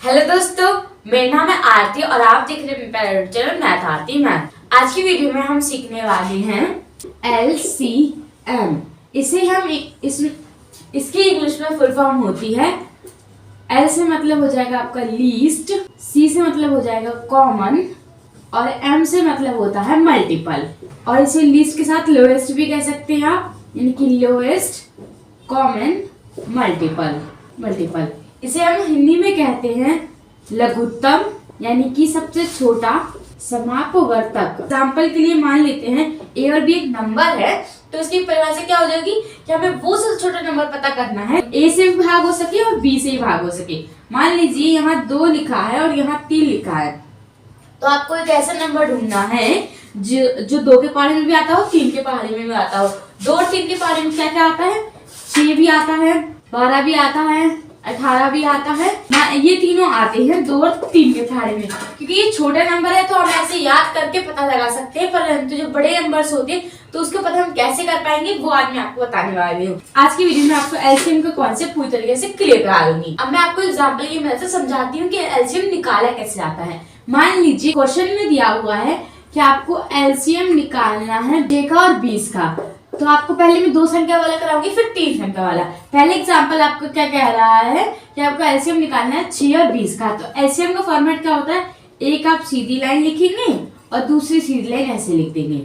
Hello दोस्तों, मेरा नाम है आरती और आप देख रहे हैं चैनल मैथ आरती मैथ। आज की वीडियो में हम सीखने वाले हैं LCM। इसे हम इसकी इंग्लिश में फुल फॉर्म होती है। L से मतलब हो जाएगा आपका लीस्ट, C से मतलब हो जाएगा कॉमन और M से मतलब होता है मल्टीपल। और इसे लीस्ट के साथ लोएस्ट भी कह सकते हैं आप, यानी कि लोएस्ट कॉमन मल्टीपल। इसे हम हिंदी में कहते हैं लघुत्तम, यानी कि सबसे छोटा समापवर्तक। एग्जाम्पल के लिए मान लेते हैं ए और बी एक नंबर है, तो इसकी परिभाषा क्या हो जाएगी कि हमें वो सबसे छोटा नंबर पता करना है, ए से भी भाग हो सके और बी से भी भाग हो सके। मान लीजिए यहाँ 2 लिखा है और यहाँ 3 लिखा है, तो आपको एक ऐसा नंबर ढूंढना है जो 2 के पहाड़े में भी आता हो, 3 के पहाड़े में भी आता हो। 2 और 3 के पहाड़े में क्या क्या आता है? 6 भी आता है, 12 भी आता है, 18 भी आता है ना। ये तीनों आते हैं 2 और 3 के पहाड़े में। क्योंकि ये छोटा नंबर है तो हम ऐसे याद करके पता लगा सकते हैं, परंतु जो बड़े नंबर्स होते हैं तो उसको पता हम कैसे कर पाएंगे वो आज मैं आपको बताने वाली हूँ। आज की वीडियो में आपको एलसीएम का कॉन्सेप्ट पूरी तरीके से क्लियर करा दूंगी। अब मैं आपको एग्जाम्पल की मदद से समझाती हूँ कि एलसीएम निकाला कैसे जाता है। मान लीजिए क्वेश्चन में दिया हुआ है कि आपको एलसीएम निकालना है 6 का और 20 का, तो आपको पहले मैं 2 संख्या वाला कराऊंगी, फिर 3 संख्या वाला। पहले एग्जांपल आपको क्या कह रहा है कि आपको एलसीएम निकालना है 6 और 20 का। तो एलसीएम का फॉर्मेट क्या होता है? एक आप सीधी लाइन लिखेंगे और दूसरी सीधी लाइन ऐसे लिख देंगे।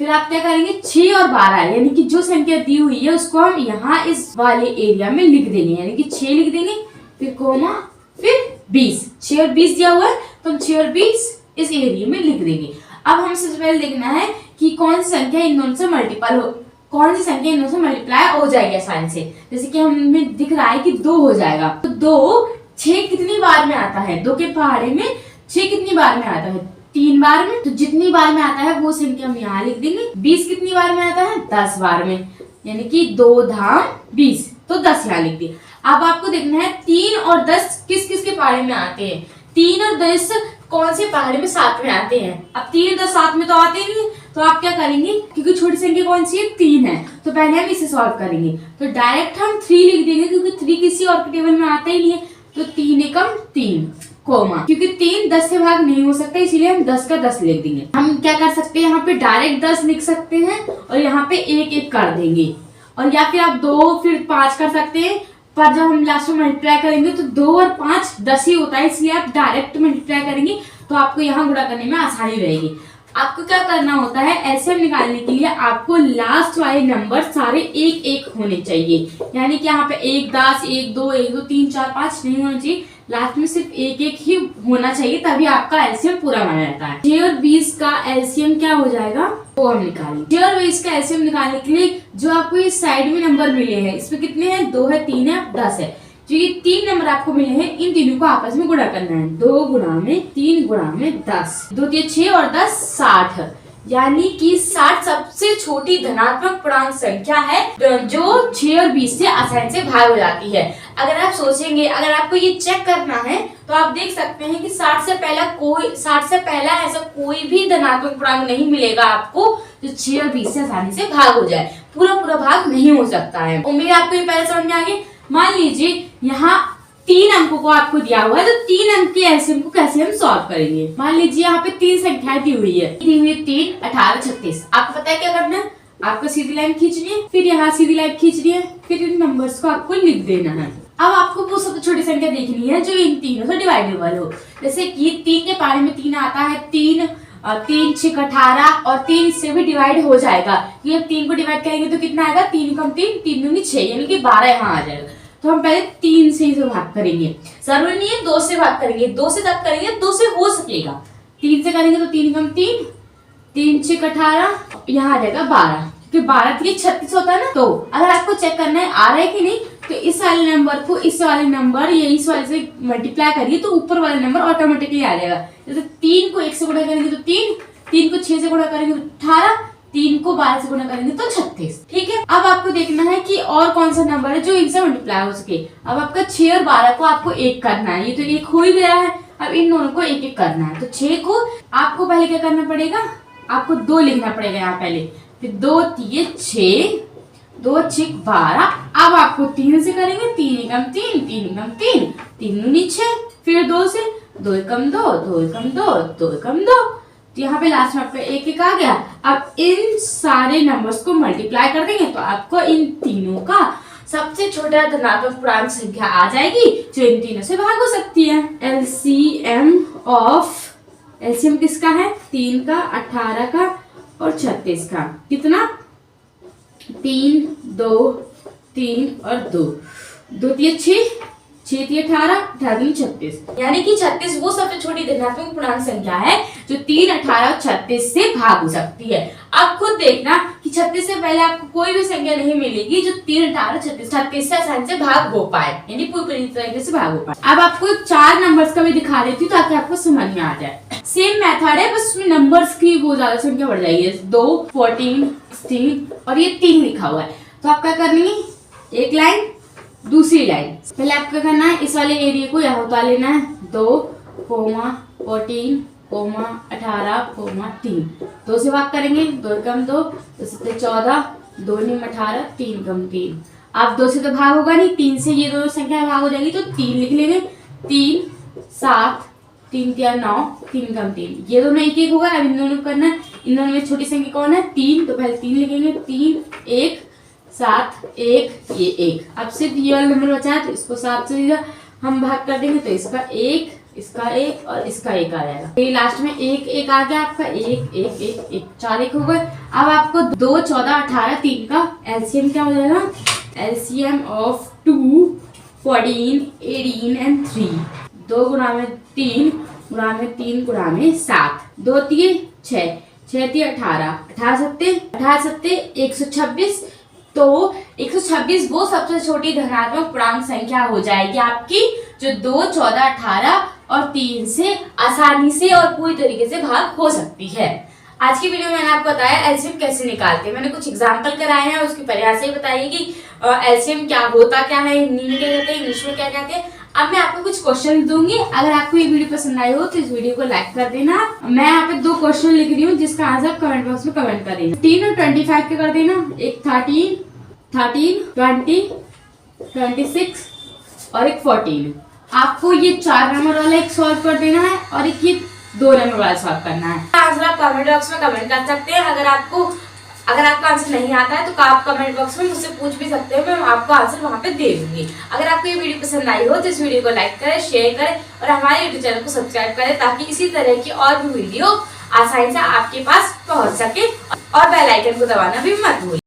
फिर आप क्या करेंगे? 6 और 12, यानी कि जो संख्या दी हुई है उसको हम यहाँ इस वाले एरिया में लिख देंगे, यानी कि 6 लिख देंगे, फिर कोमा, फिर 20। 6 और 20 दिया हुआ है तो हम 6 और 20 इस एरिया में लिख देंगे। अब हमें सबसे पहले देखना है कि कौन सी संख्या इन दोनों से मल्टीपल हो, कौन सी संख्या इन दोनों से मल्टीप्लाई हो जाएगी आसानी से। जैसे कि हमें दिख रहा है कि 2 हो जाएगा, तो 2 6 कितनी बार में आता है? 2 के पहाड़े में 6 कितनी बार में आता है? 3 बार में। तो जितनी बार में आता है वो संख्या हम यहाँ लिख देंगे। 20 कितनी बार में आता है? 10 बार में, यानी कि 2 धाम 20, तो 10 यहाँ लिख दिया। अब आपको देखना है 3 और 10 किस किस के पहाड़े में आते हैं। 3 और 10 कौन से पहाड़े में साथ में आते हैं? अब 3 और 10 साथ में तो आते नहीं, तो आप क्या करेंगे? क्योंकि छोटी संख्या कौन सी है? 3 है, तो पहले हम इसे सॉल्व करेंगे। तो डायरेक्ट हम 3 लिख देंगे, क्योंकि 3 किसी और के टेबल में आता ही नहीं है। तो 3 एकम 3 कोमा, क्योंकि 3 10 से भाग नहीं हो सकता, इसीलिए हम 10 का 10 लिख देंगे। हम क्या कर सकते हैं? यहाँ पे डायरेक्ट 10 लिख सकते हैं और यहाँ पे 1 कर देंगे, और या फिर आप 2 फिर 5 कर सकते हैं। पर जब हम लास्ट में मल्टीप्लाई करेंगे तो 2 और 5 10 ही होता है, इसलिए आप डायरेक्ट मल्टीप्लाई करेंगे तो आपको यहाँ गुणा करने में आसानी रहेगी। आपको क्या करना होता है? एलसीएम निकालने के लिए आपको लास्ट वाले नंबर सारे 1 होने चाहिए, यानी कि यहाँ पे 1 10 1 2 1 2 3 4 5 नहीं होना चाहिए, लास्ट में सिर्फ 1 ही होना चाहिए, तभी आपका एलसीएम पूरा माना जाता है। 6 और 20 का एलसीएम क्या हो जाएगा वो हम निकालेंगे। 6 और 20 का एलसीएम निकालने के लिए जो आपको इस साइड में नंबर मिले हैं, इसमें कितने हैं? 2 है, 3 है, 10 है। जो ये 3 नंबर आपको मिले हैं, इन तीनों को आपस में गुणा करना है। 2 गुणा में 3 गुणा में 10, 2 3 6 और 10 60, यानी कि 60 सबसे छोटी धनात्मक पूर्णांक संख्या है जो 6 और 20 से आसानी से भाग हो जाती है। अगर आप सोचेंगे, अगर आपको ये चेक करना है तो आप देख सकते हैं कि 60 से पहला ऐसा कोई भी धनात्मक पूर्णांक नहीं मिलेगा आपको जो 6 और 20 से आसानी से भाग हो जाए। पूरा भाग नहीं हो सकता है। उम्मीद है आपको ये पहले समझ में आ गया। मान लीजिए यहाँ 3 अंकों को आपको दिया हुआ है, तो 3 अंक के एलसीएम को कैसे हम सॉल्व करेंगे? मान लीजिए यहाँ पे 3 संख्याएं दी हुई है, 3 18 36। आपको पता है क्या करना है? आपको सीधी लाइन खींचनी है, फिर यहाँ सीधी लाइन खींचनी है, फिर इन नंबर्स को आपको लिख देना है। अब आपको वो सबसे छोटी संख्या देखनी है जो इन तीनों से डिवाइडेबल हो। जैसे कि 3 के पहाड़े में 3 आता है, 3 6 18 और 3 इससे भी डिवाइड हो जाएगा। ये 3 को डिवाइड करेंगे तो कितना आएगा? 3 कम 3 3 दूनी 6, यानी कि 12 यहाँ आ जाएगा। तो हम पहले 3 से भाग करेंगे, जरूरी नहीं है 2 से भाग करेंगे, 2 से तब करेंगे 2 से हो सकेगा। 3 से करेंगे तो 3 कम 3 3 6 18, यहाँ आ जाएगा 12, क्योंकि 12 3 36 होता है ना। तो अगर आपको चेक करना है आ रहा है कि नहीं, तो इस वाले नंबर को इस वाले नंबर या इस वाले से मल्टीप्लाई करिए तो ऊपर वाला नंबर ऑटोमेटिकली आ जाएगा। जैसे 3 को 1 से गुणा करेंगे तो 3 को 6 से गुणा करेंगे तो 18, 3 को 12 से गुणा करेंगे तो 36। ठीक है। अब आपको देखना है कि और कौन सा नंबर है जो इनसे मल्टीप्लाई हो सके। अब आपका 6 और 12 को आपको 1 करना है, ये तो 1 हो ही गया है। अब इन दोनों को 1 करना है, तो 6 को आपको पहले क्या करना पड़ेगा? आपको 2 लिखना पड़ेगा यहाँ पहले, फिर 2 3 6 2 6 12। अब आपको 3 से करेंगे, 3 एकम 3 3 एकम 3 3 दूनी 6, फिर 2 से 2 एकम 2, 2 एकम 2, 2 एकम 2, तो यहाँ पे लास्ट में आपका 1 1 आ गया। अब इन सारे नंबर्स को मल्टीप्लाई कर देंगे तो आपको इन तीनों का सबसे छोटा धनात्मक पूर्णांक संख्या आ जाएगी जो इन तीनों से भाग हो सकती है। एलसीएम किसका है? 3 का, 18 का और 36 का। कितना? 3 2 3 और 2 2 3 6 6 3 18 18 3 36, यानी कि 36 वो सबसे छोटी धनात्मक पूर्णांक संख्या है जो 3 18 और 36 से भाग हो सकती है। अब खुद देखना कि 36 से पहले आपको कोई भी संख्या नहीं मिलेगी जो 3 18 36 से आसानी से भाग हो पाए, यानी पूरी तरीके से भाग हो पाए। अब आपको 4 नंबर्स का भी दिखा देती हूँ ताकि आपको समझ में आ जाए। सेम मेथड है, बस उसमें नंबर्स की वो ज्यादा संख्या बढ़ जाएगी। 2 14 16 और ये 3 लिखा हुआ है, तो आप क्या करनी है? एक लाइन दूसरी लाइन। पहले आपको क्या करना है? इस वाले एरिया को यहाँ उतार लेना है। 2 14 18 3, 2 से भाग करेंगे, 2 कम 2 14, 2 9 18, 3 कम 3। अब 2 से तो भाग होगा नहीं, 3 से ये दोनों संख्या भाग हो जाएगी तो 3 लिख लेंगे। 3 7 3 3 9, 3 कम 3, ये दोनों एक एक होगा। अब इन दोनों को करना है, इन दोनों में छोटी संख्या कौन है? 3, तो पहले 3 लिखेंगे। 3 1 7 1, ये 1। अब सिर्फ ये वाला नंबर बचा है तो इसको 7 से हम भाग कर देंगे तो इसका 1, इसका 1 और इसका 1 आ जाएगा। ये लास्ट में 1 1 आ गया आपका। 1 1 1 1, 4 1 हो गए। अब आपको 2 14 18 3 का एलसीएम क्या हो जाएगा? एलसीएम ऑफ 2 14 18 एंड 3, 2 गुणा में 3 गुणा में 3 गुणा में 7, 2 3 6 6 3 18 18 7 126। तो 126 वो सबसे छोटी धनात्मक पूर्णांक संख्या हो जाएगी आपकी जो 2 14 18 और 3 से आसानी से और पूरी तरीके से भाग हो सकती है। आज की वीडियो में मैंने आपको बताया एलसीएम कैसे निकालते हैं। मैंने कुछ एग्जांपल कराए हैं, उसकी परिभाषा ही बताइए कि एलसीएम क्या होता क्या है, हिंदी में क्या कहते हैं, इंग्लिश में क्या कहते हैं। अब मैं आपको कुछ क्वेश्चन दूंगी, अगर आपको ये वीडियो पसंद आई हो तो इस वीडियो को लाइक कर देना। मैं यहाँ पे 2 क्वेश्चन लिख रही हूँ जिसका आंसर कमेंट बॉक्स में कमेंट कर देना। 3 और 25 के कर देना। एक 13 20 26 और एक 14। आपको ये 4 नंबर वाला एक सॉल्व कर देना है और एक ये 2 नंबर वाला सॉल्व करना है। आंसर आप कमेंट बॉक्स में कमेंट कर सकते हैं। अगर आपका आंसर नहीं आता है तो आप कमेंट बॉक्स में मुझसे पूछ भी सकते हो, मैं आपको आंसर वहां पे दे दूंगी। अगर आपको ये वीडियो पसंद आई हो तो इस वीडियो को लाइक करें, शेयर करें और हमारे यूट्यूब चैनल को सब्सक्राइब करें ताकि इसी तरह की और भी वीडियो आसानी से आपके पास पहुंच सके। और बेल आइकन को दबाना भी मत भूलिए।